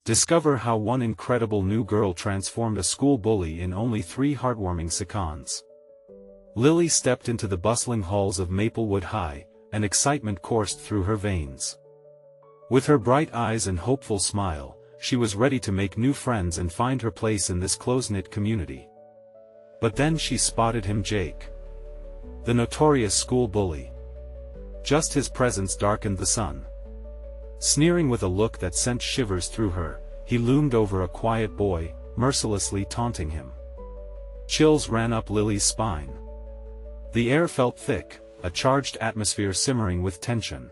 Discover how one incredible new girl transformed a school bully in only 3 heartwarming seconds. Lily stepped into the bustling halls of Maplewood High, and excitement coursed through her veins. With her bright eyes and hopeful smile, she was ready to make new friends and find her place in this close-knit community. But then she spotted him, Jake. The notorious school bully. Just his presence darkened the sun. Sneering with a look that sent shivers through her, he loomed over a quiet boy, mercilessly taunting him. Chills ran up Lily's spine. The air felt thick, a charged atmosphere simmering with tension.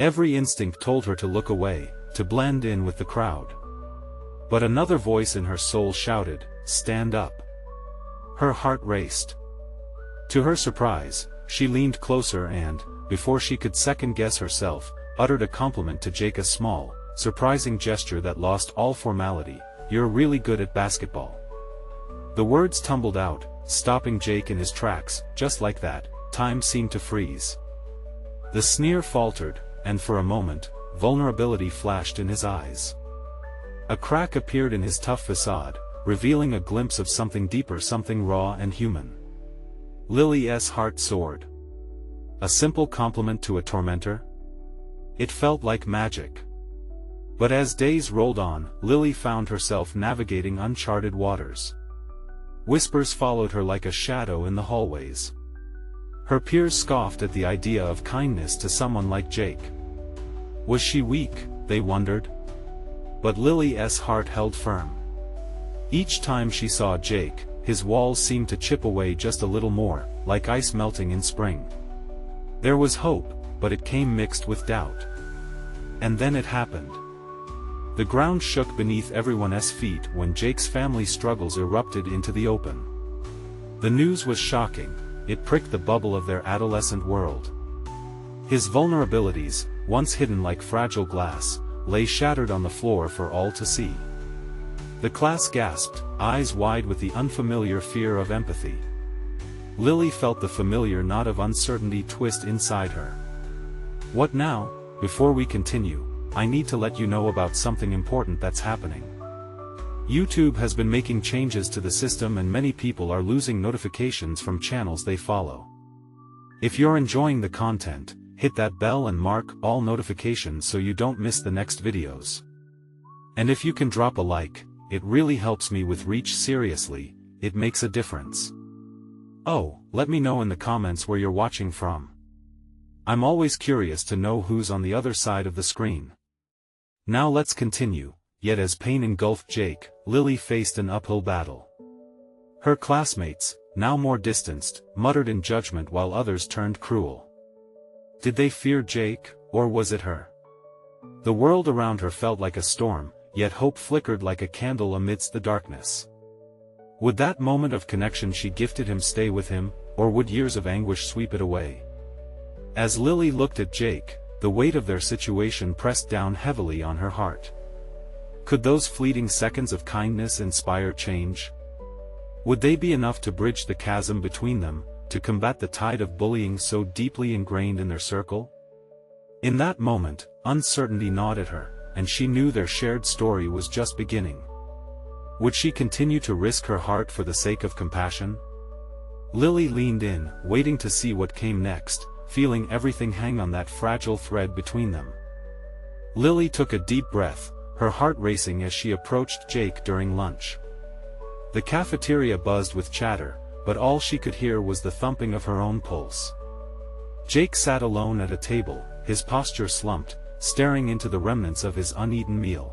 Every instinct told her to look away, to blend in with the crowd. But another voice in her soul shouted, "Stand up." Her heart raced. To her surprise, she leaned closer and, before she could second-guess herself, uttered a compliment to Jake, a small, surprising gesture that lost all formality. "You're really good at basketball." The words tumbled out, stopping Jake in his tracks. Just like that, time seemed to freeze. The sneer faltered, and for a moment, vulnerability flashed in his eyes. A crack appeared in his tough facade, revealing a glimpse of something deeper, something raw and human. Lily's heart soared. A simple compliment to a tormentor? It felt like magic. But as days rolled on, Lily found herself navigating uncharted waters. Whispers followed her like a shadow in the hallways. Her peers scoffed at the idea of kindness to someone like Jake. Was she weak, they wondered? But Lily's heart held firm. Each time she saw Jake, his walls seemed to chip away just a little more, like ice melting in spring. There was hope, but it came mixed with doubt. And then it happened. The ground shook beneath everyone's feet when Jake's family struggles erupted into the open. The news was shocking. It pricked the bubble of their adolescent world. His vulnerabilities, once hidden like fragile glass, lay shattered on the floor for all to see. The class gasped, eyes wide with the unfamiliar fear of empathy. Lily felt the familiar knot of uncertainty twist inside her. What now? Before we continue, I need to let you know about something important that's happening. YouTube has been making changes to the system and many people are losing notifications from channels they follow. If you're enjoying the content, hit that bell and mark all notifications so you don't miss the next videos. And if you can drop a like, it really helps me with reach. Seriously, it makes a difference. Oh, let me know in the comments where you're watching from. I'm always curious to know who's on the other side of the screen. Now let's continue. Yet as pain engulfed Jake, Lily faced an uphill battle. Her classmates, now more distanced, muttered in judgment while others turned cruel. Did they fear Jake, or was it her? The world around her felt like a storm, yet hope flickered like a candle amidst the darkness. Would that moment of connection she gifted him stay with him, or would years of anguish sweep it away? As Lily looked at Jake, the weight of their situation pressed down heavily on her heart. Could those fleeting seconds of kindness inspire change? Would they be enough to bridge the chasm between them, to combat the tide of bullying so deeply ingrained in their circle? In that moment, uncertainty gnawed at her, and she knew their shared story was just beginning. Would she continue to risk her heart for the sake of compassion? Lily leaned in, waiting to see what came next, feeling everything hang on that fragile thread between them. Lily took a deep breath, her heart racing as she approached Jake during lunch. The cafeteria buzzed with chatter, but all she could hear was the thumping of her own pulse. Jake sat alone at a table, his posture slumped, staring into the remnants of his uneaten meal.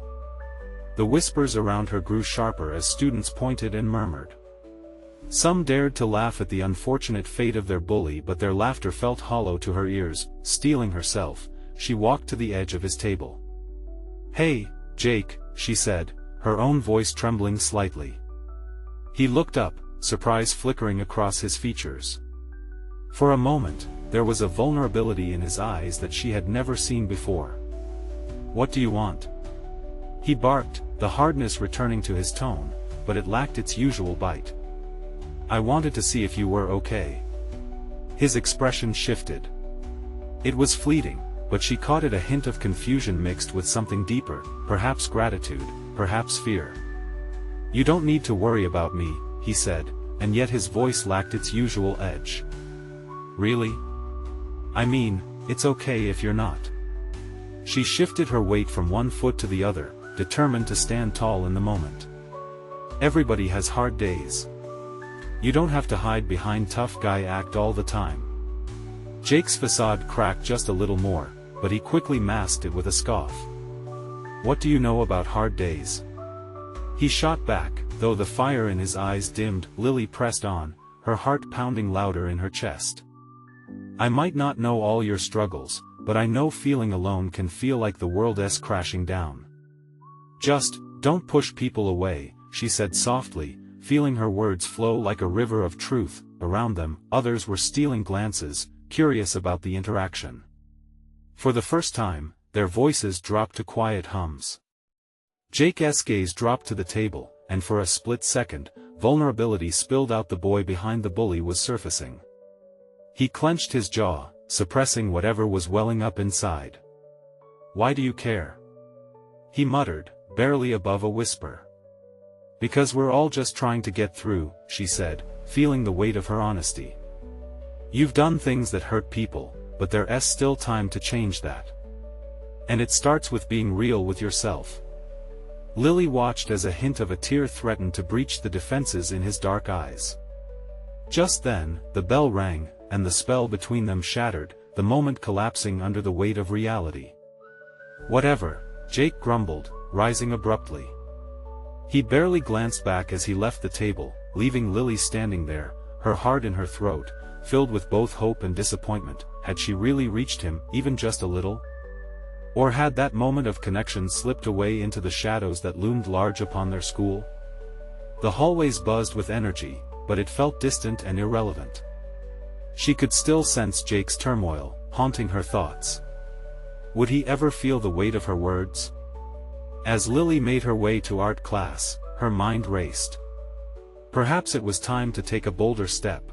The whispers around her grew sharper as students pointed and murmured. Some dared to laugh at the unfortunate fate of their bully, but their laughter felt hollow to her ears. Steeling herself, she walked to the edge of his table. "Hey, Jake," she said, her own voice trembling slightly. He looked up, surprise flickering across his features. For a moment, there was a vulnerability in his eyes that she had never seen before. "What do you want?" he barked, the hardness returning to his tone, but it lacked its usual bite. "I wanted to see if you were okay." His expression shifted. It was fleeting, but she caught a hint of confusion mixed with something deeper, perhaps gratitude, perhaps fear. "You don't need to worry about me," he said, and yet his voice lacked its usual edge. "Really? I mean, it's okay if you're not." She shifted her weight from one foot to the other, determined to stand tall in the moment. "Everybody has hard days. You don't have to hide behind tough guy act all the time." Jake's facade cracked just a little more, but he quickly masked it with a scoff. "What do you know about hard days?" He shot back, though the fire in his eyes dimmed. Lily pressed on, her heart pounding louder in her chest. "I might not know all your struggles, but I know feeling alone can feel like the world's crashing down. Just, don't push people away," she said softly, feeling her words flow like a river of truth. Around them, others were stealing glances, curious about the interaction. For the first time, their voices dropped to quiet hums. Jake's gaze dropped to the table, and for a split second, vulnerability spilled out. The boy behind the bully was surfacing. He clenched his jaw, suppressing whatever was welling up inside. "Why do you care?" he muttered, barely above a whisper. "Because we're all just trying to get through," she said, feeling the weight of her honesty. "You've done things that hurt people, but there's still time to change that. And it starts with being real with yourself." Lily watched as a hint of a tear threatened to breach the defenses in his dark eyes. Just then, the bell rang, and the spell between them shattered, the moment collapsing under the weight of reality. "Whatever," Jake grumbled, rising abruptly. He barely glanced back as he left the table, leaving Lily standing there, her heart in her throat, filled with both hope and disappointment. Had she really reached him, even just a little? Or had that moment of connection slipped away into the shadows that loomed large upon their school? The hallways buzzed with energy, but it felt distant and irrelevant. She could still sense Jake's turmoil, haunting her thoughts. Would he ever feel the weight of her words? As Lily made her way to art class, her mind raced. Perhaps it was time to take a bolder step.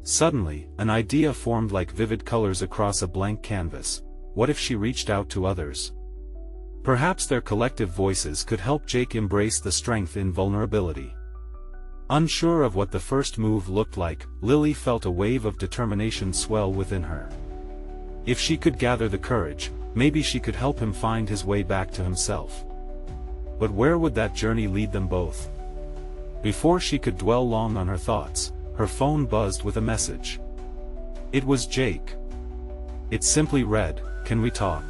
Suddenly, an idea formed like vivid colors across a blank canvas. What if she reached out to others? Perhaps their collective voices could help Jake embrace the strength in vulnerability. Unsure of what the first move looked like, Lily felt a wave of determination swell within her. If she could gather the courage, maybe she could help him find his way back to himself. But where would that journey lead them both? Before she could dwell long on her thoughts, her phone buzzed with a message. It was Jake. It simply read, "Can we talk?"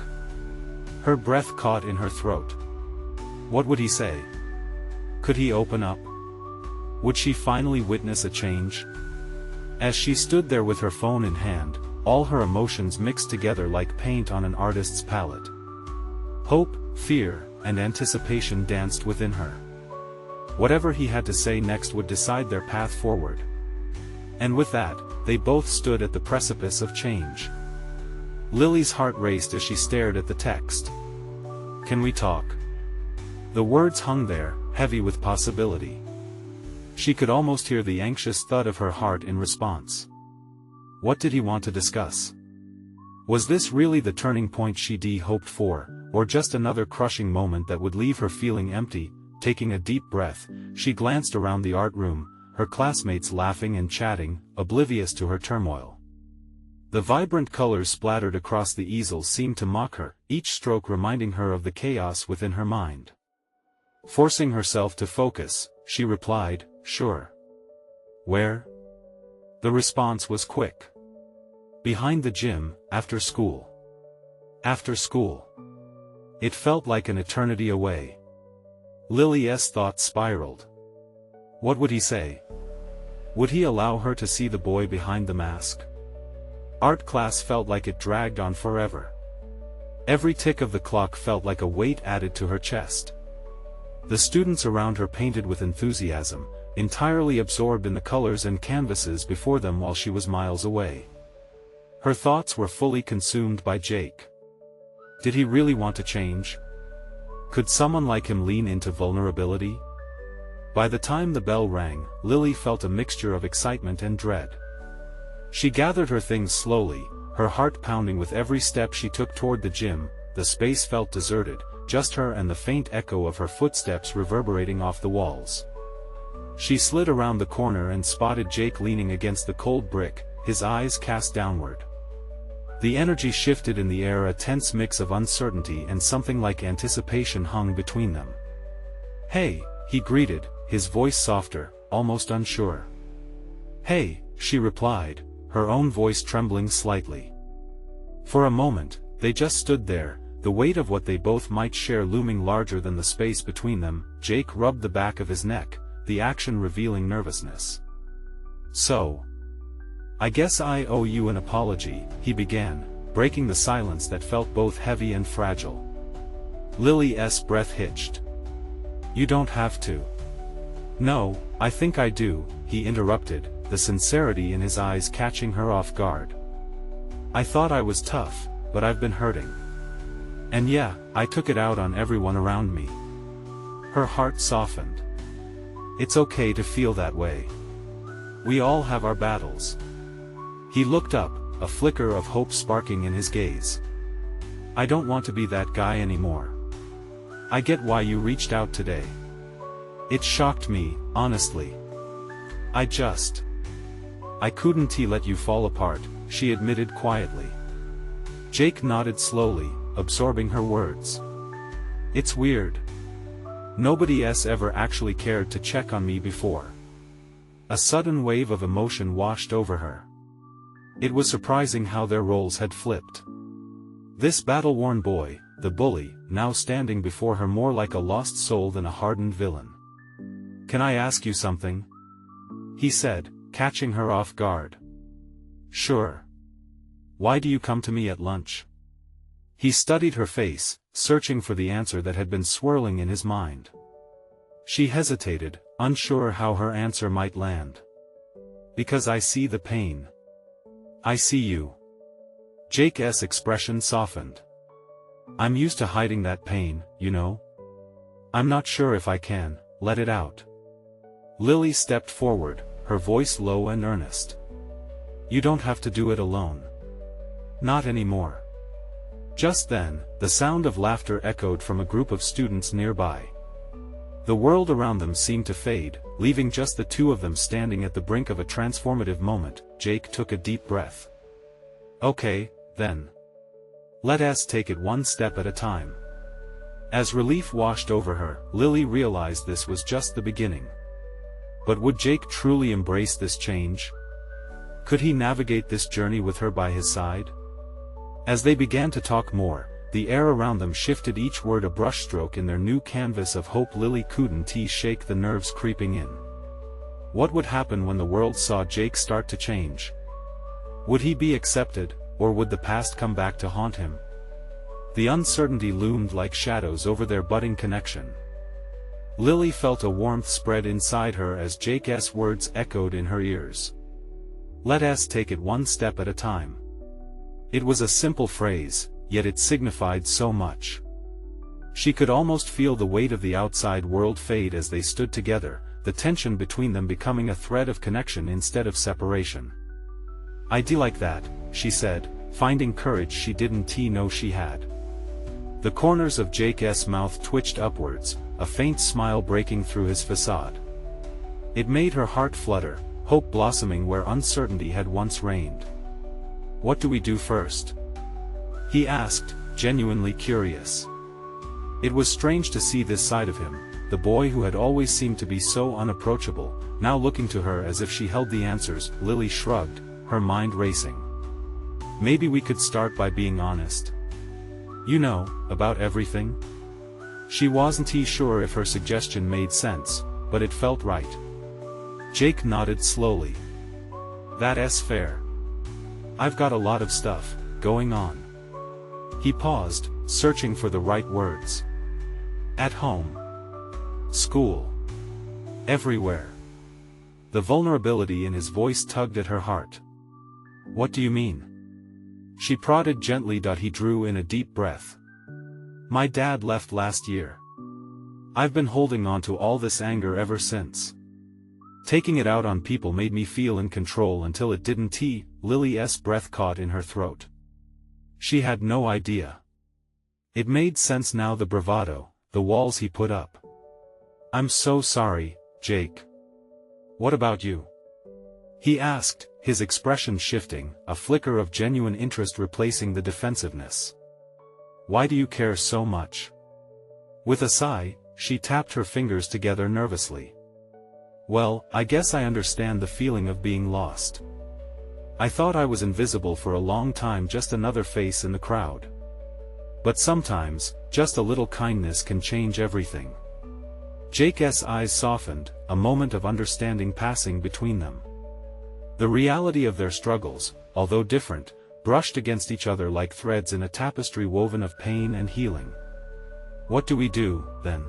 Her breath caught in her throat. What would he say? Could he open up? Would she finally witness a change? As she stood there with her phone in hand, all her emotions mixed together like paint on an artist's palette. Hope, fear, and anticipation danced within her. Whatever he had to say next would decide their path forward. And with that, they both stood at the precipice of change. Lily's heart raced as she stared at the text. "Can we talk?" The words hung there, heavy with possibility. She could almost hear the anxious thud of her heart in response. What did he want to discuss? Was this really the turning point she'd hoped for, or just another crushing moment that would leave her feeling empty? Taking a deep breath, she glanced around the art room, her classmates laughing and chatting, oblivious to her turmoil. The vibrant colors splattered across the easels seemed to mock her, each stroke reminding her of the chaos within her mind. Forcing herself to focus, she replied, "Sure." "Where?" The response was quick. "Behind the gym, after school." After school. It felt like an eternity away. Lily's thoughts spiraled. What would he say? Would he allow her to see the boy behind the mask? Art class felt like it dragged on forever. Every tick of the clock felt like a weight added to her chest. The students around her painted with enthusiasm, entirely absorbed in the colors and canvases before them while she was miles away. Her thoughts were fully consumed by Jake. Did he really want to change? Could someone like him lean into vulnerability? By the time the bell rang, Lily felt a mixture of excitement and dread. She gathered her things slowly, her heart pounding with every step she took toward the gym. The space felt deserted, just her and the faint echo of her footsteps reverberating off the walls. She slid around the corner and spotted Jake leaning against the cold brick, his eyes cast downward. The energy shifted in the air, a tense mix of uncertainty and something like anticipation hung between them. "Hey," he greeted, his voice softer, almost unsure. "Hey," she replied, her own voice trembling slightly. For a moment, they just stood there, the weight of what they both might share looming larger than the space between them. Jake rubbed the back of his neck, the action revealing nervousness. "So, I guess I owe you an apology," he began, breaking the silence that felt both heavy and fragile. Lily's breath hitched. "You don't have to." "No, I think I do," he interrupted, the sincerity in his eyes catching her off guard. "I thought I was tough, but I've been hurting. And yeah, I took it out on everyone around me." Her heart softened. "It's okay to feel that way. We all have our battles." He looked up, a flicker of hope sparking in his gaze. "I don't want to be that guy anymore. I get why you reached out today. It shocked me, honestly. I couldn't let you fall apart," she admitted quietly. Jake nodded slowly, absorbing her words. "It's weird. Nobody's ever actually cared to check on me before." A sudden wave of emotion washed over her. It was surprising how their roles had flipped. This battle-worn boy, the bully, now standing before her more like a lost soul than a hardened villain. "Can I ask you something?" he said, catching her off guard. "Sure. Why do you come to me at lunch?" He studied her face, searching for the answer that had been swirling in his mind. She hesitated, unsure how her answer might land. "Because I see the pain. I see you." Jake's expression softened. "I'm used to hiding that pain, you know. I'm not sure if I can let it out." Lily stepped forward, her voice low and earnest. "You don't have to do it alone. Not anymore." Just then, the sound of laughter echoed from a group of students nearby. The world around them seemed to fade, leaving just the two of them standing at the brink of a transformative moment. Jake took a deep breath. "Okay, then. Let us take it one step at a time." As relief washed over her, Lily realized this was just the beginning. But would Jake truly embrace this change? Could he navigate this journey with her by his side? As they began to talk more, the air around them shifted, each word a brushstroke in their new canvas of hope. Lily couldn't shake the nerves creeping in. What would happen when the world saw Jake start to change? Would he be accepted, or would the past come back to haunt him? The uncertainty loomed like shadows over their budding connection. Lily felt a warmth spread inside her as Jake's words echoed in her ears. "Let us take it one step at a time." It was a simple phrase, yet it signified so much. She could almost feel the weight of the outside world fade as they stood together, the tension between them becoming a thread of connection instead of separation. "I do like that," she said, finding courage she didn't know she had. The corners of Jake's mouth twitched upwards, a faint smile breaking through his facade. It made her heart flutter, hope blossoming where uncertainty had once reigned. "What do we do first?" he asked, genuinely curious. It was strange to see this side of him, the boy who had always seemed to be so unapproachable, now looking to her as if she held the answers. Lily shrugged, her mind racing. "Maybe we could start by being honest. You know, about everything?" She wasn't sure if her suggestion made sense, but it felt right. Jake nodded slowly. "That's fair. I've got a lot of stuff going on." He paused, searching for the right words. "At home. School. Everywhere." The vulnerability in his voice tugged at her heart. "What do you mean?" She prodded gently. He drew in a deep breath. "My dad left last year. I've been holding on to all this anger ever since. Taking it out on people made me feel in control until it didn't." Lily's breath caught in her throat. She had no idea. It made sense now, the bravado, the walls he put up. "I'm so sorry, Jake. What about you?" he asked, his expression shifting, a flicker of genuine interest replacing the defensiveness. "Why do you care so much?" With a sigh, she tapped her fingers together nervously. "Well, I guess I understand the feeling of being lost. I thought I was invisible for a long time, just another face in the crowd. But sometimes, just a little kindness can change everything." Jake's eyes softened, a moment of understanding passing between them. The reality of their struggles, although different, brushed against each other like threads in a tapestry woven of pain and healing. "What do we do, then?"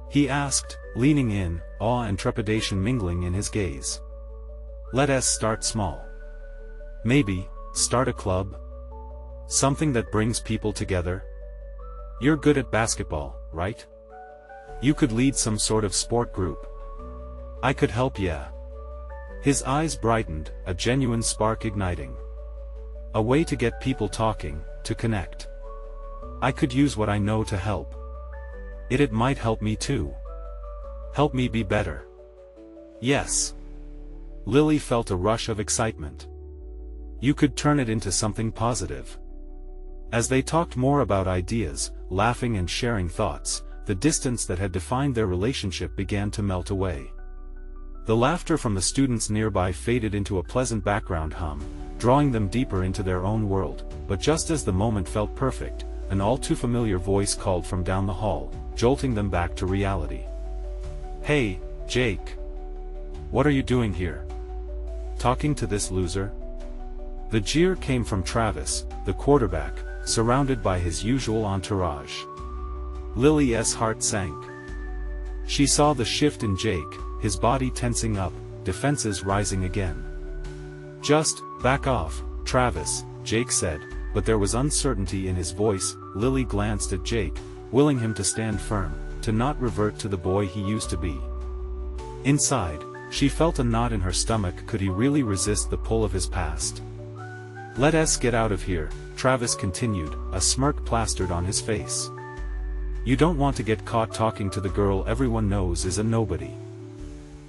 he asked, leaning in, awe and trepidation mingling in his gaze. "Let us start small. Maybe, start a club? Something that brings people together? You're good at basketball, right? You could lead some sort of sport group. I could help, yeah." His eyes brightened, a genuine spark igniting. "A way to get people talking, to connect. I could use what I know to help. It might help me too. Help me be better." "Yes." Lily felt a rush of excitement. "You could turn it into something positive." As they talked more about ideas, laughing and sharing thoughts, the distance that had defined their relationship began to melt away. The laughter from the students nearby faded into a pleasant background hum, drawing them deeper into their own world, but just as the moment felt perfect, an all-too-familiar voice called from down the hall, jolting them back to reality. "Hey, Jake. What are you doing here? Talking to this loser?" The jeer came from Travis, the quarterback, surrounded by his usual entourage. Lily's heart sank. She saw the shift in Jake, his body tensing up, defenses rising again. "Just back off, Travis," Jake said, but there was uncertainty in his voice. Lily glanced at Jake, willing him to stand firm, to not revert to the boy he used to be. Inside, she felt a knot in her stomach. Could he really resist the pull of his past? "Let us get out of here," Travis continued, a smirk plastered on his face. "You don't want to get caught talking to the girl everyone knows is a nobody."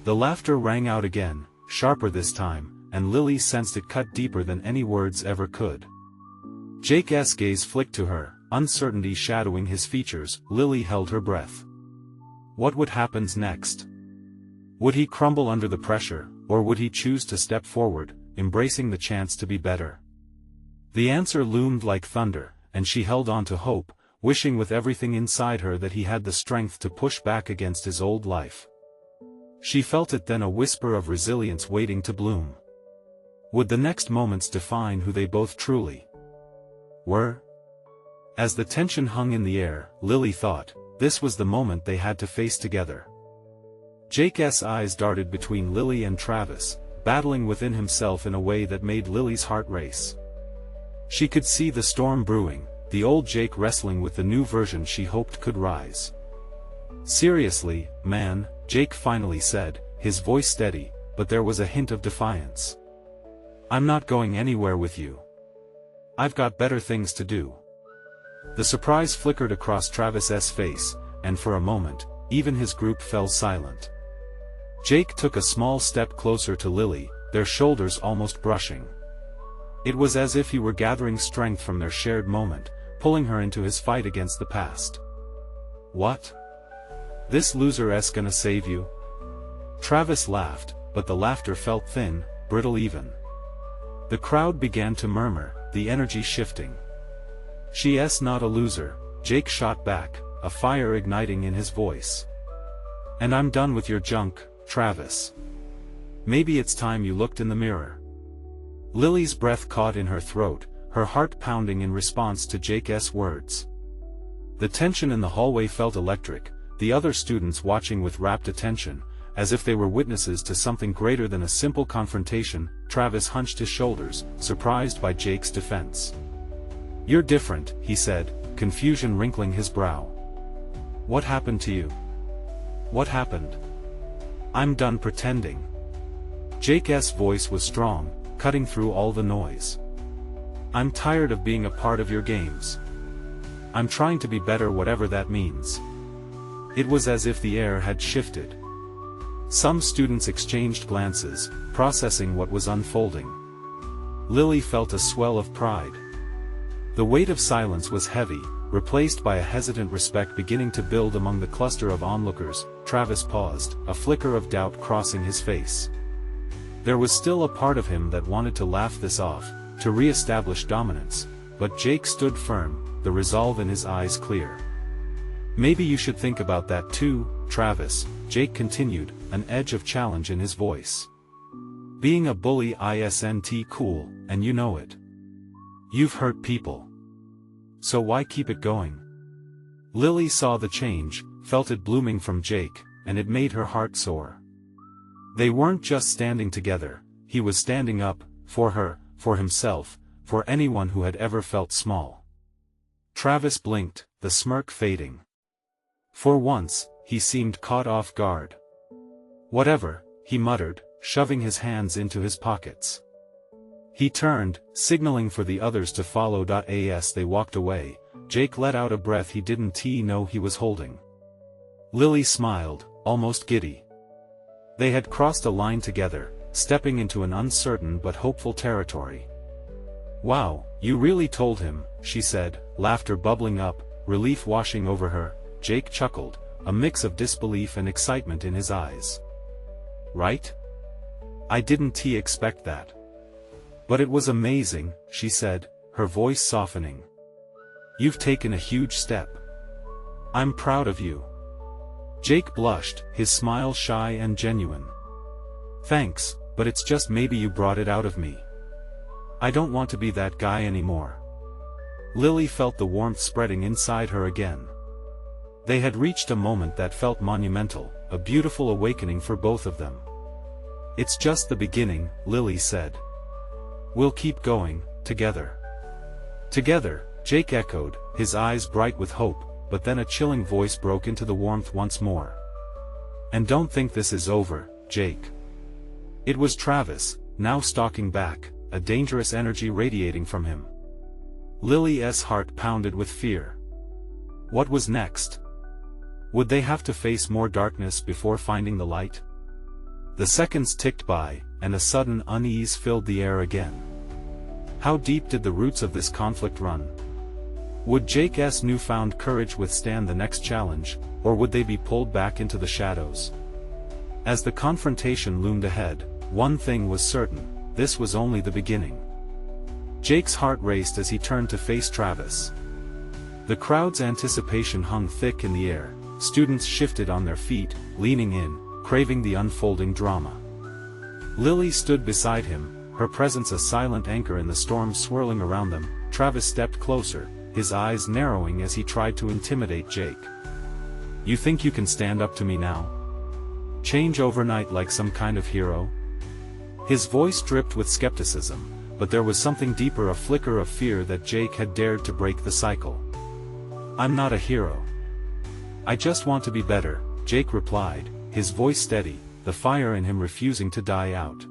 The laughter rang out again, sharper this time, and Lily sensed it cut deeper than any words ever could. Jake's gaze flicked to her, uncertainty shadowing his features. Lily held her breath. What would happen next? Would he crumble under the pressure, or would he choose to step forward, embracing the chance to be better? The answer loomed like thunder, and she held on to hope, wishing with everything inside her that he had the strength to push back against his old life. She felt it then, a whisper of resilience waiting to bloom. Would the next moments define who they both truly were? As the tension hung in the air, Lily thought, this was the moment they had to face together. Jake's eyes darted between Lily and Travis, battling within himself in a way that made Lily's heart race. She could see the storm brewing, the old Jake wrestling with the new version she hoped could rise. "Seriously, man," Jake finally said, his voice steady, but there was a hint of defiance. "I'm not going anywhere with you. I've got better things to do." The surprise flickered across Travis's face, and for a moment, even his group fell silent. Jake took a small step closer to Lily, their shoulders almost brushing. It was as if he were gathering strength from their shared moment, pulling her into his fight against the past. "What? This loser-'s gonna save you?" Travis laughed, but the laughter felt thin, brittle even. The crowd began to murmur, the energy shifting. "She's not a loser," Jake shot back, a fire igniting in his voice. "And I'm done with your junk, Travis. Maybe it's time you looked in the mirror." Lily's breath caught in her throat, her heart pounding in response to Jake's words. The tension in the hallway felt electric, the other students watching with rapt attention, as if they were witnesses to something greater than a simple confrontation. Travis hunched his shoulders, surprised by Jake's defense. "You're different," he said, confusion wrinkling his brow. "What happened to you? What happened?" "I'm done pretending." Jake's voice was strong, cutting through all the noise. I'm tired of being a part of your games. I'm trying to be better, whatever that means. It was as if the air had shifted. Some students exchanged glances, processing what was unfolding. Lily felt a swell of pride. The weight of silence was heavy, replaced by a hesitant respect beginning to build among the cluster of onlookers. Travis paused, a flicker of doubt crossing his face. There was still a part of him that wanted to laugh this off, to re-establish dominance, but Jake stood firm, the resolve in his eyes clear. Maybe you should think about that too, Travis, Jake continued, an edge of challenge in his voice. Being a bully isn't cool, and you know it. You've hurt people. So why keep it going? Lily saw the change, felt it blooming from Jake, and it made her heart soar. They weren't just standing together, he was standing up, for her, for himself, for anyone who had ever felt small. Travis blinked, the smirk fading. For once, he seemed caught off guard. Whatever, he muttered, shoving his hands into his pockets. He turned, signaling for the others to follow. As they walked away, Jake let out a breath he didn't know he was holding. Lily smiled, almost giddy. They had crossed a line together, stepping into an uncertain but hopeful territory. Wow, you really told him, she said, laughter bubbling up, relief washing over her. Jake chuckled, a mix of disbelief and excitement in his eyes. Right? I didn't expect that. But it was amazing, she said, her voice softening. You've taken a huge step. I'm proud of you. Jake blushed, his smile shy and genuine. Thanks, but it's just maybe you brought it out of me. I don't want to be that guy anymore. Lily felt the warmth spreading inside her again. They had reached a moment that felt monumental, a beautiful awakening for both of them. It's just the beginning, Lily said. We'll keep going, together. Together, Jake echoed, his eyes bright with hope, but then a chilling voice broke into the warmth once more. And don't think this is over, Jake. It was Travis, now stalking back, a dangerous energy radiating from him. Lily's heart pounded with fear. What was next? Would they have to face more darkness before finding the light? The seconds ticked by, and a sudden unease filled the air again. How deep did the roots of this conflict run? Would Jake's newfound courage withstand the next challenge, or would they be pulled back into the shadows? As the confrontation loomed ahead, one thing was certain, this was only the beginning. Jake's heart raced as he turned to face Travis. The crowd's anticipation hung thick in the air, students shifted on their feet, leaning in, craving the unfolding drama. Lily stood beside him, her presence a silent anchor in the storm swirling around them. Travis stepped closer, his eyes narrowing as he tried to intimidate Jake. You think you can stand up to me now? Change overnight like some kind of hero? His voice dripped with skepticism, but there was something deeper, a flicker of fear that Jake had dared to break the cycle. I'm not a hero. I just want to be better, Jake replied, his voice steady, the fire in him refusing to die out.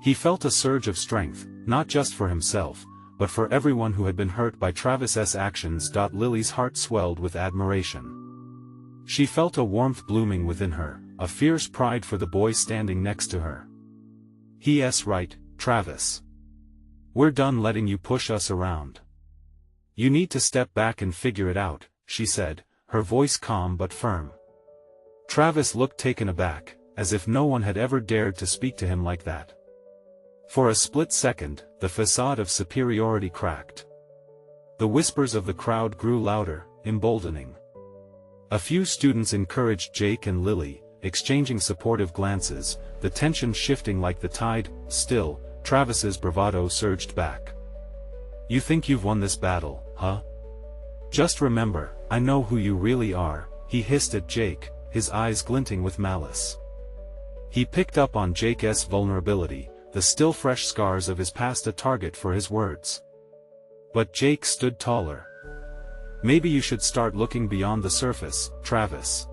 He felt a surge of strength, not just for himself, but for everyone who had been hurt by Travis's actions. Lily's heart swelled with admiration. She felt a warmth blooming within her, a fierce pride for the boy standing next to her. He's right, Travis. We're done letting you push us around. You need to step back and figure it out, she said, her voice calm but firm. Travis looked taken aback, as if no one had ever dared to speak to him like that. For a split second, the facade of superiority cracked. The whispers of the crowd grew louder, emboldening. A few students encouraged Jake and Lily, exchanging supportive glances, the tension shifting like the tide. Still, Travis's bravado surged back. You think you've won this battle, huh? Just remember, I know who you really are, he hissed at Jake, his eyes glinting with malice. He picked up on Jake's vulnerability, the still fresh scars of his past, a target for his words. But Jake stood taller. Maybe you should start looking beyond the surface, Travis.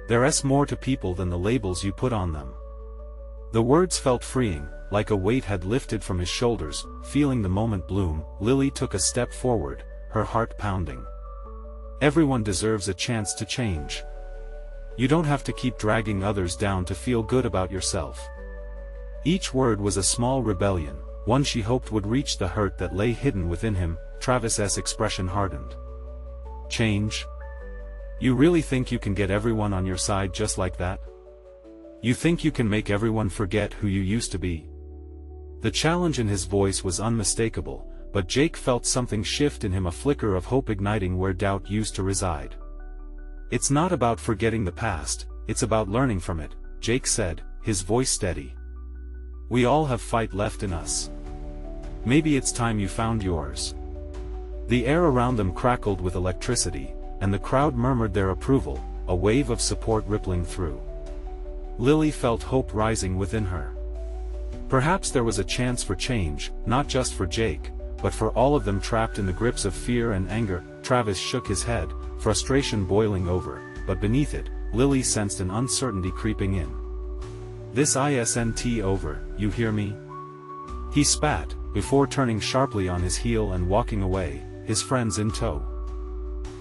There's more to people than the labels you put on them. The words felt freeing, like a weight had lifted from his shoulders. Feeling the moment bloom, Lily took a step forward, her heart pounding. Everyone deserves a chance to change. You don't have to keep dragging others down to feel good about yourself. Each word was a small rebellion, one she hoped would reach the hurt that lay hidden within him. Travis's expression hardened. Change? You really think you can get everyone on your side just like that? You think you can make everyone forget who you used to be? The challenge in his voice was unmistakable, but Jake felt something shift in him, a flicker of hope igniting where doubt used to reside. It's not about forgetting the past, it's about learning from it, Jake said, his voice steady. We all have fight left in us. Maybe it's time you found yours. The air around them crackled with electricity, and the crowd murmured their approval, a wave of support rippling through. Lily felt hope rising within her. Perhaps there was a chance for change, not just for Jake, but for all of them trapped in the grips of fear and anger. Travis shook his head, frustration boiling over, but beneath it, Lily sensed an uncertainty creeping in. This isn't over, you hear me? He spat, before turning sharply on his heel and walking away, his friends in tow.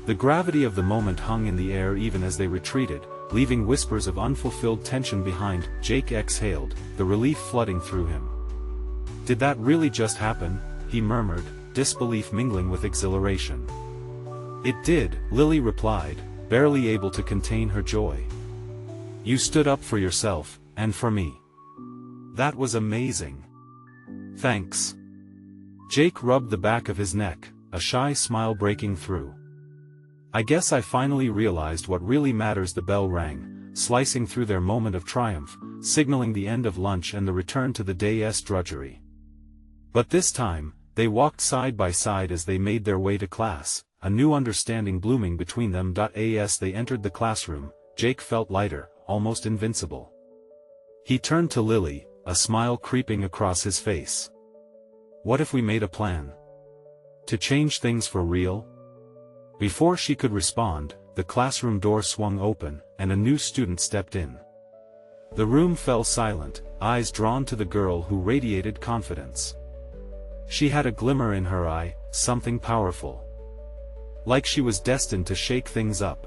The gravity of the moment hung in the air even as they retreated, leaving whispers of unfulfilled tension behind. Jake exhaled, the relief flooding through him. Did that really just happen? He murmured, disbelief mingling with exhilaration. It did, Lily replied, barely able to contain her joy. You stood up for yourself, and for me. That was amazing. Thanks. Jake rubbed the back of his neck, a shy smile breaking through. I guess I finally realized what really matters. The bell rang, slicing through their moment of triumph, signaling the end of lunch and the return to the day's drudgery. But this time, they walked side by side as they made their way to class, a new understanding blooming between them. As they entered the classroom, Jake felt lighter, almost invincible. He turned to Lily, a smile creeping across his face. What if we made a plan? To change things for real? Before she could respond, the classroom door swung open, and a new student stepped in. The room fell silent, eyes drawn to the girl who radiated confidence. She had a glimmer in her eye, something powerful. Like she was destined to shake things up.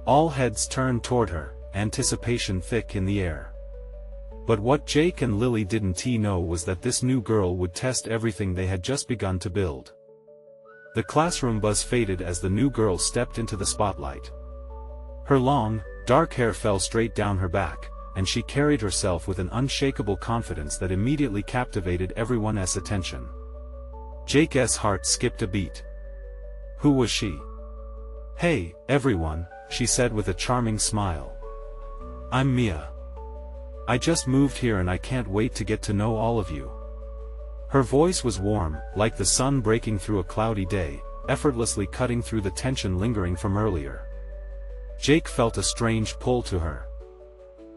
All heads turned toward her, anticipation thick in the air. But what Jake and Lily didn't know was that this new girl would test everything they had just begun to build. The classroom buzz faded as the new girl stepped into the spotlight. Her long, dark hair fell straight down her back, and she carried herself with an unshakable confidence that immediately captivated everyone's attention. Jake's heart skipped a beat. Who was she? Hey, everyone, she said with a charming smile. I'm Mia. I just moved here and I can't wait to get to know all of you. Her voice was warm, like the sun breaking through a cloudy day, effortlessly cutting through the tension lingering from earlier. Jake felt a strange pull to her.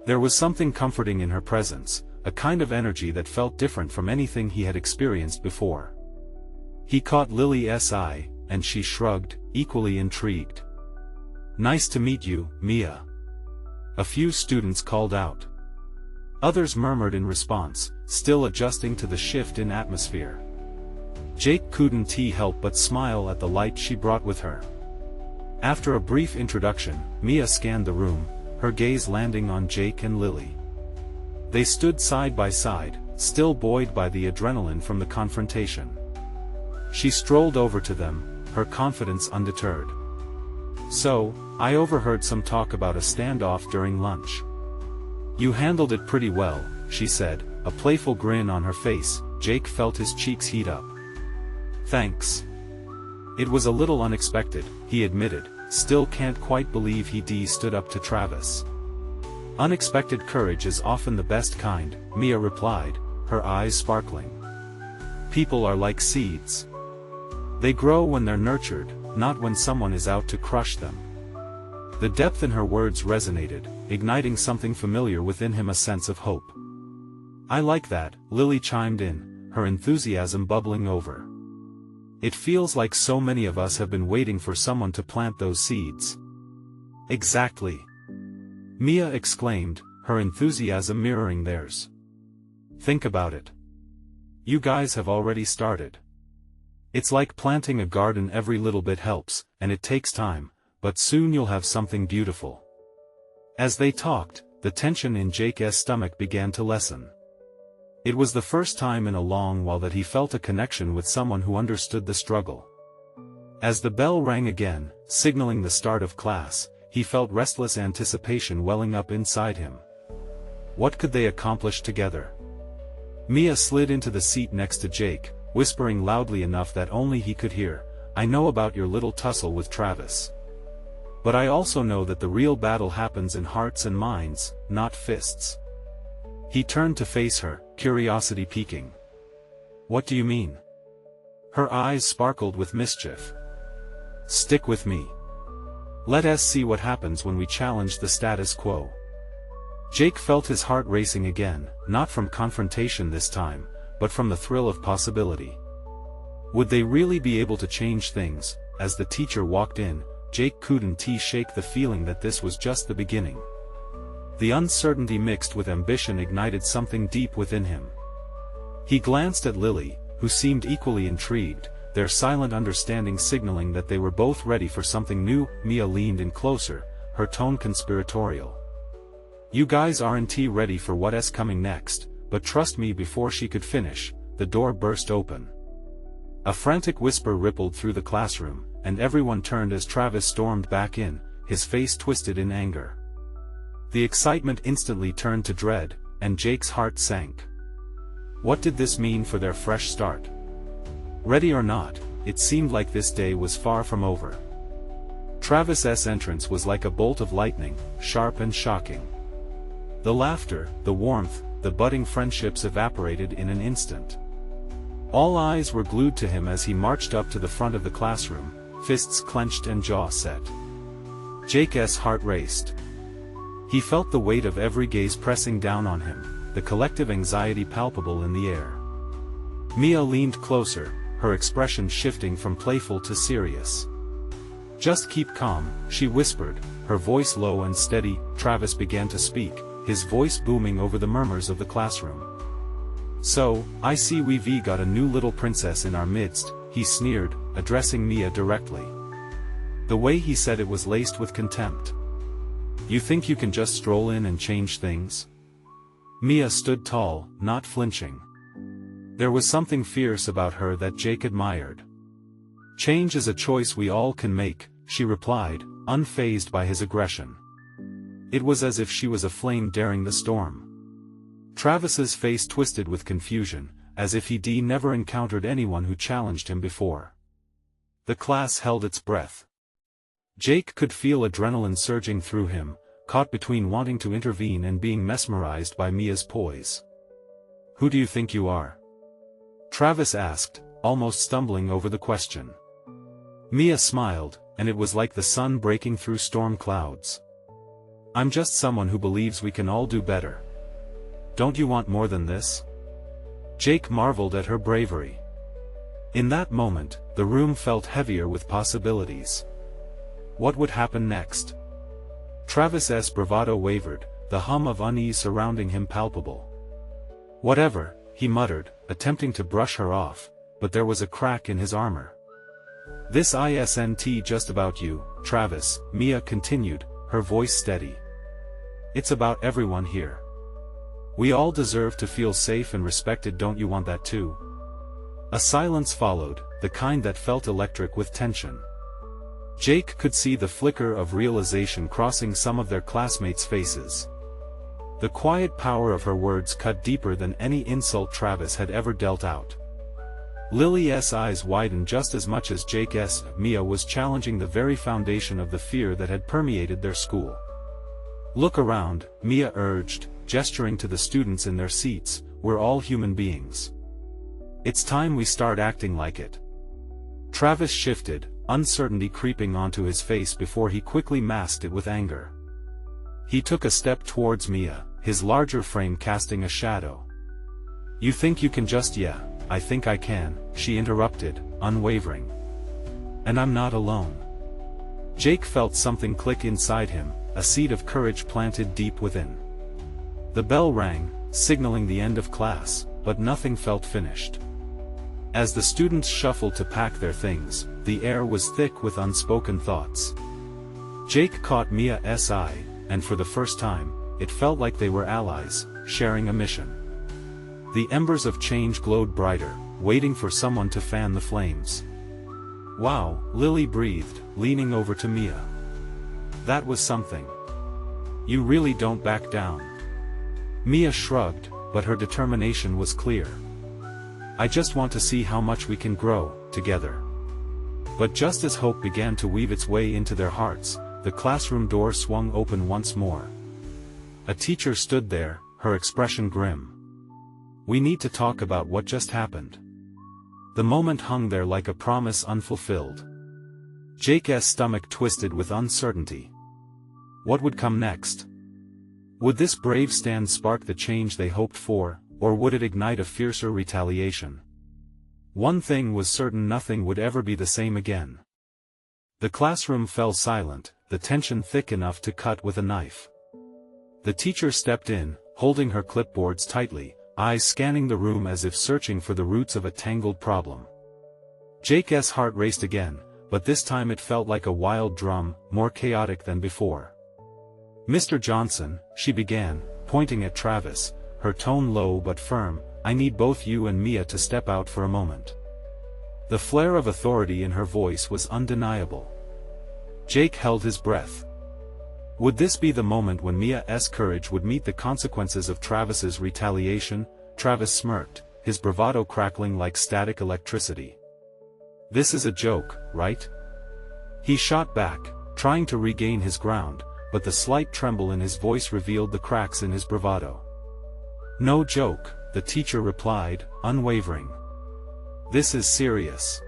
There was something comforting in her presence, a kind of energy that felt different from anything he had experienced before. He caught Lily's eye, and she shrugged, equally intrigued. Nice to meet you, Mia. A few students called out. Others murmured in response, still adjusting to the shift in atmosphere. Jake couldn't help but smile at the light she brought with her. After a brief introduction, Mia scanned the room, her gaze landing on Jake and Lily. They stood side by side, still buoyed by the adrenaline from the confrontation. She strolled over to them, her confidence undeterred. So, I overheard some talk about a standoff during lunch. You handled it pretty well, she said, a playful grin on her face. Jake felt his cheeks heat up. Thanks. It was a little unexpected, he admitted, still can't quite believe he stood up to Travis. Unexpected courage is often the best kind, Mia replied, her eyes sparkling. People are like seeds. They grow when they're nurtured, not when someone is out to crush them. The depth in her words resonated, igniting something familiar within him, a sense of hope. I like that, Lily chimed in, her enthusiasm bubbling over. It feels like so many of us have been waiting for someone to plant those seeds. Exactly. Mia exclaimed, her enthusiasm mirroring theirs. Think about it. You guys have already started. It's like planting a garden, every little bit helps, and it takes time, but soon you'll have something beautiful. As they talked, the tension in Jake's stomach began to lessen. It was the first time in a long while that he felt a connection with someone who understood the struggle. As the bell rang again, signaling the start of class, he felt restless anticipation welling up inside him. What could they accomplish together? Mia slid into the seat next to Jake, whispering loudly enough that only he could hear, "I know about your little tussle with Travis. But I also know that the real battle happens in hearts and minds, not fists." He turned to face her, curiosity peaking. "What do you mean?" Her eyes sparkled with mischief. "Stick with me. Let us see what happens when we challenge the status quo." Jake felt his heart racing again, not from confrontation this time, but from the thrill of possibility. Would they really be able to change things? As the teacher walked in, Jake couldn't shake the feeling that this was just the beginning. The uncertainty mixed with ambition ignited something deep within him. He glanced at Lily, who seemed equally intrigued, their silent understanding signaling that they were both ready for something new. Mia leaned in closer, her tone conspiratorial. "You guys aren't ready for what's coming next, but trust me." Before she could finish, the door burst open. A frantic whisper rippled through the classroom, and everyone turned as Travis stormed back in, his face twisted in anger. The excitement instantly turned to dread, and Jake's heart sank. What did this mean for their fresh start? Ready or not, it seemed like this day was far from over. Travis's entrance was like a bolt of lightning, sharp and shocking. The laughter, the warmth, the budding friendships evaporated in an instant. All eyes were glued to him as he marched up to the front of the classroom, fists clenched and jaw set. Jake's heart raced. He felt the weight of every gaze pressing down on him, the collective anxiety palpable in the air. Mia leaned closer, her expression shifting from playful to serious. "Just keep calm," she whispered, her voice low and steady. Travis began to speak, his voice booming over the murmurs of the classroom. "So, I see we've got a new little princess in our midst," he sneered, addressing Mia directly. The way he said it was laced with contempt. "You think you can just stroll in and change things?" Mia stood tall, not flinching. There was something fierce about her that Jake admired. "Change is a choice we all can make," she replied, unfazed by his aggression. It was as if she was a flame daring the storm. Travis's face twisted with confusion, as if he'd never encountered anyone who challenged him before. The class held its breath. Jake could feel adrenaline surging through him, caught between wanting to intervene and being mesmerized by Mia's poise. "Who do you think you are?" Travis asked, almost stumbling over the question. Mia smiled, and it was like the sun breaking through storm clouds. "I'm just someone who believes we can all do better. Don't you want more than this?" Jake marveled at her bravery. In that moment, the room felt heavier with possibilities. What would happen next? Travis's bravado wavered, the hum of unease surrounding him palpable. "Whatever," he muttered, attempting to brush her off, but there was a crack in his armor. "This isn't just about you, Travis," Mia continued, her voice steady. "It's about everyone here. We all deserve to feel safe and respected. Don't you want that too?" A silence followed, the kind that felt electric with tension. Jake could see the flicker of realization crossing some of their classmates' faces. The quiet power of her words cut deeper than any insult Travis had ever dealt out. Lily's eyes widened just as much as Jake's. Mia was challenging the very foundation of the fear that had permeated their school. "Look around," Mia urged, gesturing to the students in their seats. "We're all human beings. It's time we start acting like it." Travis shifted, uncertainty creeping onto his face before he quickly masked it with anger. He took a step towards Mia, his larger frame casting a shadow. "You think you can just— Yeah, I think I can," she interrupted, unwavering. "And I'm not alone." Jake felt something click inside him, a seed of courage planted deep within. The bell rang, signaling the end of class, but nothing felt finished. As the students shuffled to pack their things, the air was thick with unspoken thoughts. Jake caught Mia's eye, and for the first time, it felt like they were allies, sharing a mission. The embers of change glowed brighter, waiting for someone to fan the flames. "Wow," Lily breathed, leaning over to Mia. "That was something. You really don't back down." Mia shrugged, but her determination was clear. "I just want to see how much we can grow, together." But just as hope began to weave its way into their hearts, the classroom door swung open once more. A teacher stood there, her expression grim. "We need to talk about what just happened." The moment hung there like a promise unfulfilled. Jake's stomach twisted with uncertainty. What would come next? Would this brave stand spark the change they hoped for, or would it ignite a fiercer retaliation? One thing was certain: nothing would ever be the same again. The classroom fell silent, the tension thick enough to cut with a knife. The teacher stepped in, holding her clipboards tightly, eyes scanning the room as if searching for the roots of a tangled problem. Jake's heart raced again, but this time it felt like a wild drum, more chaotic than before. "Mr. Johnson," she began, pointing at Travis, her tone low but firm, "I need both you and Mia to step out for a moment." The flare of authority in her voice was undeniable. Jake held his breath. Would this be the moment when Mia's courage would meet the consequences of Travis's retaliation? Travis smirked, his bravado crackling like static electricity. "This is a joke, right?" He shot back, trying to regain his ground, but the slight tremble in his voice revealed the cracks in his bravado. "No joke," the teacher replied, unwavering. "This is serious.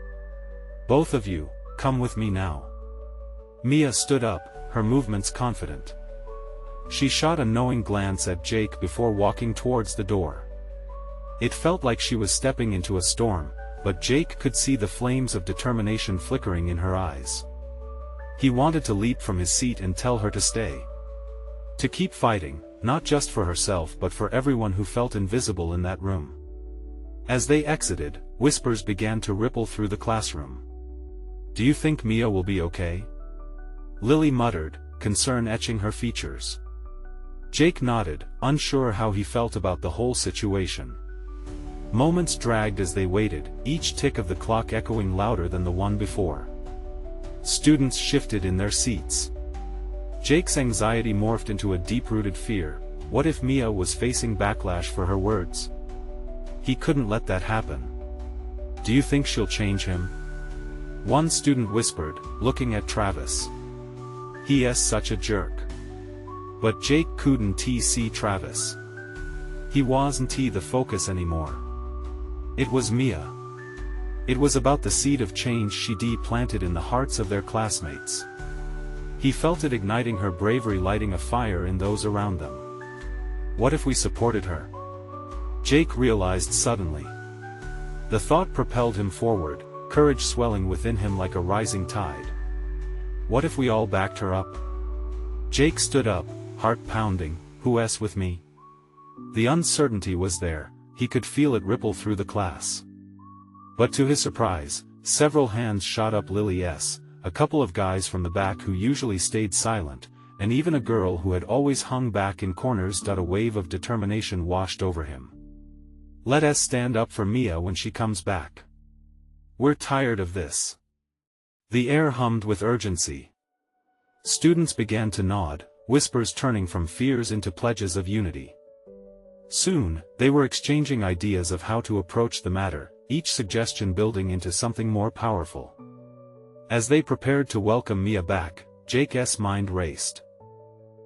Both of you, come with me now." Mia stood up, her movements confident. She shot a knowing glance at Jake before walking towards the door. It felt like she was stepping into a storm, but Jake could see the flames of determination flickering in her eyes. He wanted to leap from his seat and tell her to stay. To keep fighting, not just for herself but for everyone who felt invisible in that room. As they exited, whispers began to ripple through the classroom. "Do you think Mia will be okay?" Lily muttered, concern etching her features. Jake nodded, unsure how he felt about the whole situation. Moments dragged as they waited, each tick of the clock echoing louder than the one before. Students shifted in their seats. Jake's anxiety morphed into a deep-rooted fear. What if Mia was facing backlash for her words? He couldn't let that happen. "Do you think she'll change him?" One student whispered, looking at Travis. "He is such a jerk." But Jake couldn't see Travis. He wasn't the focus anymore. It was Mia. It was about the seed of change she'd planted in the hearts of their classmates. He felt it igniting her bravery, lighting a fire in those around them. What if we supported her? Jake realized suddenly. The thought propelled him forward, courage swelling within him like a rising tide. What if we all backed her up? Jake stood up, heart pounding. "Who's with me?" The uncertainty was there, he could feel it ripple through the class. But to his surprise, several hands shot up. Lily's, a couple of guys from the back who usually stayed silent, and even a girl who had always hung back in corners. A wave of determination washed over him. "Let us stand up for Mia when she comes back. We're tired of this." The air hummed with urgency. Students began to nod, whispers turning from fears into pledges of unity. Soon, they were exchanging ideas of how to approach the matter, each suggestion building into something more powerful. As they prepared to welcome Mia back, Jake's mind raced.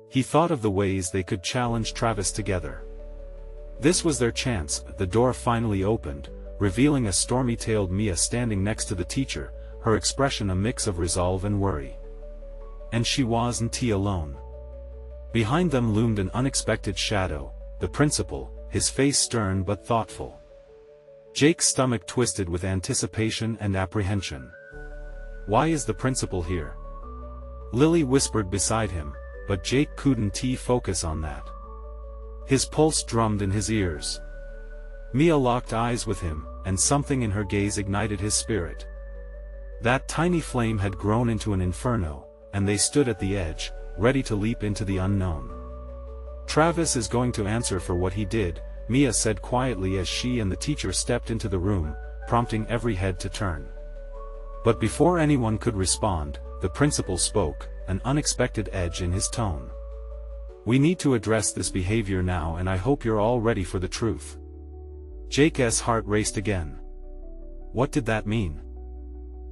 He thought of the ways they could challenge Travis together. This was their chance. The door finally opened, revealing a stormy-tailed Mia standing next to the teacher, her expression a mix of resolve and worry. And she wasn't alone. Behind them loomed an unexpected shadow, the principal, his face stern but thoughtful. Jake's stomach twisted with anticipation and apprehension. "Why is the principal here?" Lily whispered beside him, but Jake couldn't focus on that. His pulse drummed in his ears. Mia locked eyes with him, and something in her gaze ignited his spirit. That tiny flame had grown into an inferno, and they stood at the edge, ready to leap into the unknown. "Travis is going to answer for what he did," Mia said quietly as she and the teacher stepped into the room, prompting every head to turn. But before anyone could respond, the principal spoke, an unexpected edge in his tone. "We need to address this behavior now, and I hope you're all ready for the truth." Jake's heart raced again. What did that mean?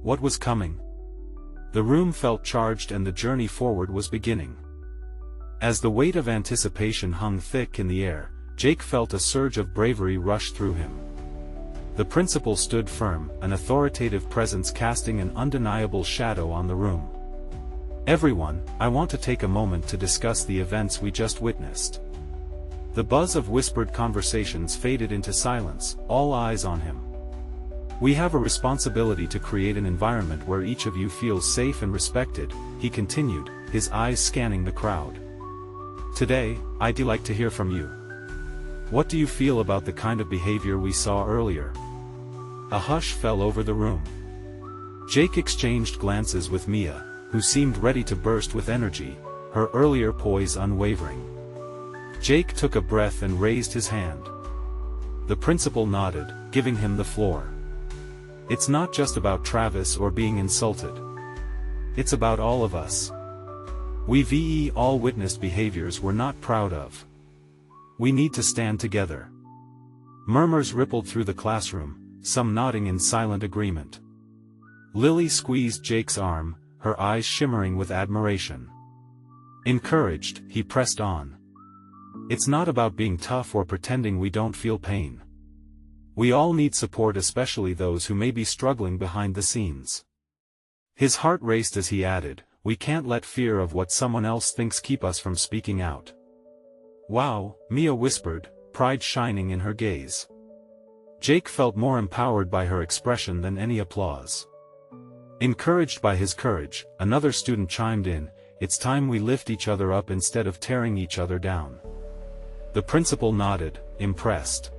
What was coming? The room felt charged and the journey forward was beginning. As the weight of anticipation hung thick in the air, Jake felt a surge of bravery rush through him. The principal stood firm, an authoritative presence casting an undeniable shadow on the room. "Everyone, I want to take a moment to discuss the events we just witnessed." The buzz of whispered conversations faded into silence, all eyes on him. "We have a responsibility to create an environment where each of you feels safe and respected," he continued, his eyes scanning the crowd. "Today, I'd like to hear from you. What do you feel about the kind of behavior we saw earlier?" A hush fell over the room. Jake exchanged glances with Mia, who seemed ready to burst with energy, her earlier poise unwavering. Jake took a breath and raised his hand. The principal nodded, giving him the floor. "It's not just about Travis or being insulted. It's about all of us. We've all witnessed behaviors we're not proud of. We need to stand together." Murmurs rippled through the classroom, some nodding in silent agreement. Lily squeezed Jake's arm, her eyes shimmering with admiration. Encouraged, he pressed on. "It's not about being tough or pretending we don't feel pain. We all need support, especially those who may be struggling behind the scenes." His heart raced as he added, "We can't let fear of what someone else thinks keep us from speaking out." "Wow," Mia whispered, pride shining in her gaze. Jake felt more empowered by her expression than any applause. Encouraged by his courage, another student chimed in, "It's time we lift each other up instead of tearing each other down." The principal nodded, impressed.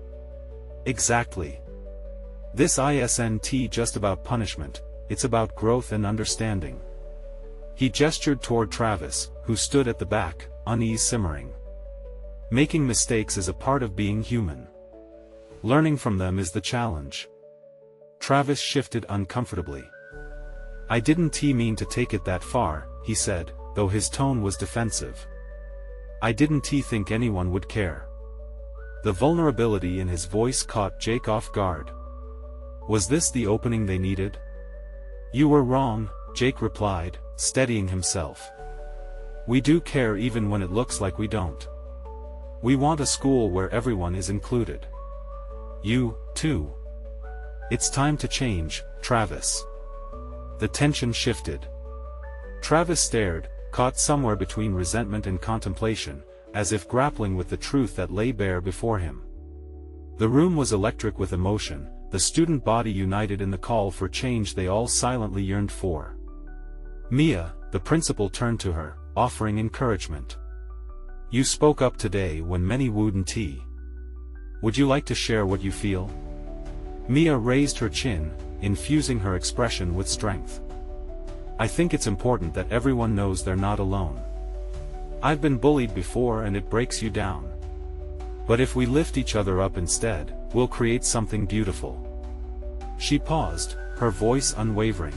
"Exactly. This isn't just about punishment, it's about growth and understanding." He gestured toward Travis, who stood at the back, unease simmering. "Making mistakes is a part of being human. Learning from them is the challenge." Travis shifted uncomfortably. "I didn't mean to take it that far," he said, though his tone was defensive. "I didn't think anyone would care." The vulnerability in his voice caught Jake off guard. Was this the opening they needed? "You were wrong," Jake replied, steadying himself. "We do care even when it looks like we don't. We want a school where everyone is included. You, too. It's time to change, Travis." The tension shifted. Travis stared, caught somewhere between resentment and contemplation, as if grappling with the truth that lay bare before him. The room was electric with emotion, the student body united in the call for change they all silently yearned for. "Mia," the principal turned to her, offering encouragement. "You spoke up today when many wouldn't. Would you like to share what you feel?" Mia raised her chin, infusing her expression with strength. "I think it's important that everyone knows they're not alone. I've been bullied before and it breaks you down. But if we lift each other up instead, we'll create something beautiful." She paused, her voice unwavering.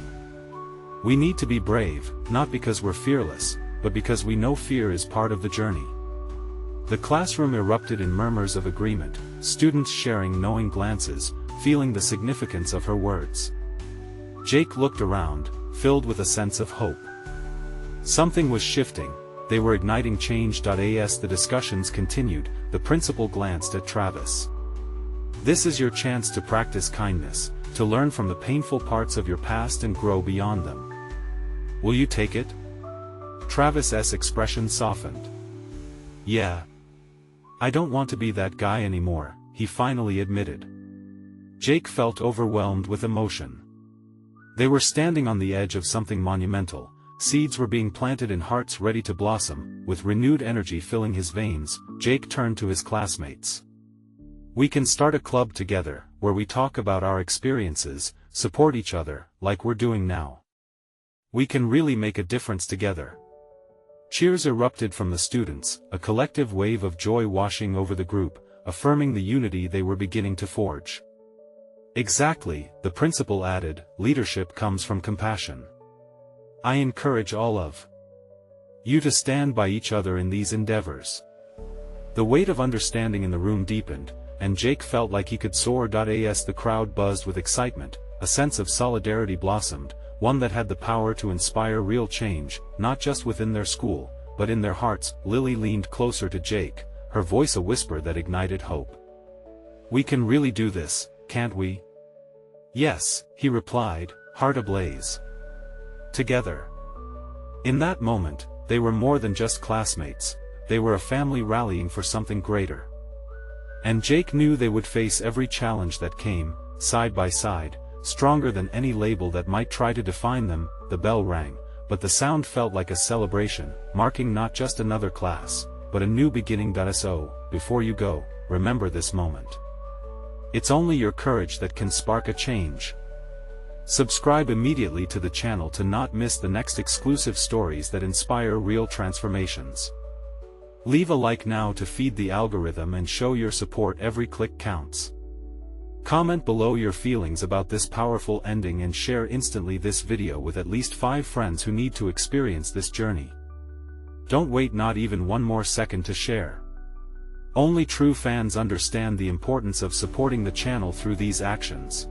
"We need to be brave, not because we're fearless, but because we know fear is part of the journey." The classroom erupted in murmurs of agreement, students sharing knowing glances, feeling the significance of her words. Jake looked around, filled with a sense of hope. Something was shifting, they were igniting change. As the discussions continued, the principal glanced at Travis. "This is your chance to practice kindness, to learn from the painful parts of your past and grow beyond them. Will you take it?" Travis's expression softened. "Yeah. I don't want to be that guy anymore," he finally admitted. Jake felt overwhelmed with emotion. They were standing on the edge of something monumental, Seeds were being planted in hearts ready to blossom. With renewed energy filling his veins, Jake turned to his classmates. "We can start a club together, where we talk about our experiences, support each other, like we're doing now. We can really make a difference together." Cheers erupted from the students, a collective wave of joy washing over the group, affirming the unity they were beginning to forge. "Exactly," the principal added, "leadership comes from compassion. I encourage all of you to stand by each other in these endeavors." The weight of understanding in the room deepened, and Jake felt like he could soar. As the crowd buzzed with excitement, a sense of solidarity blossomed, one that had the power to inspire real change, not just within their school, but in their hearts. Lily leaned closer to Jake, her voice a whisper that ignited hope. "We can really do this, can't we?" "Yes," he replied, heart ablaze. Together. In that moment, they were more than just classmates, they were a family rallying for something greater. And Jake knew they would face every challenge that came, side by side, stronger than any label that might try to define them. The bell rang, but the sound felt like a celebration, marking not just another class, but a new beginning. So, before you go, remember this moment. It's only your courage that can spark a change. Subscribe immediately to the channel to not miss the next exclusive stories that inspire real transformations. Leave a like now to feed the algorithm and show your support. Every click counts. Comment below your feelings about this powerful ending and share instantly this video with at least 5 friends who need to experience this journey. Don't wait not even one more second to share. Only true fans understand the importance of supporting the channel through these actions.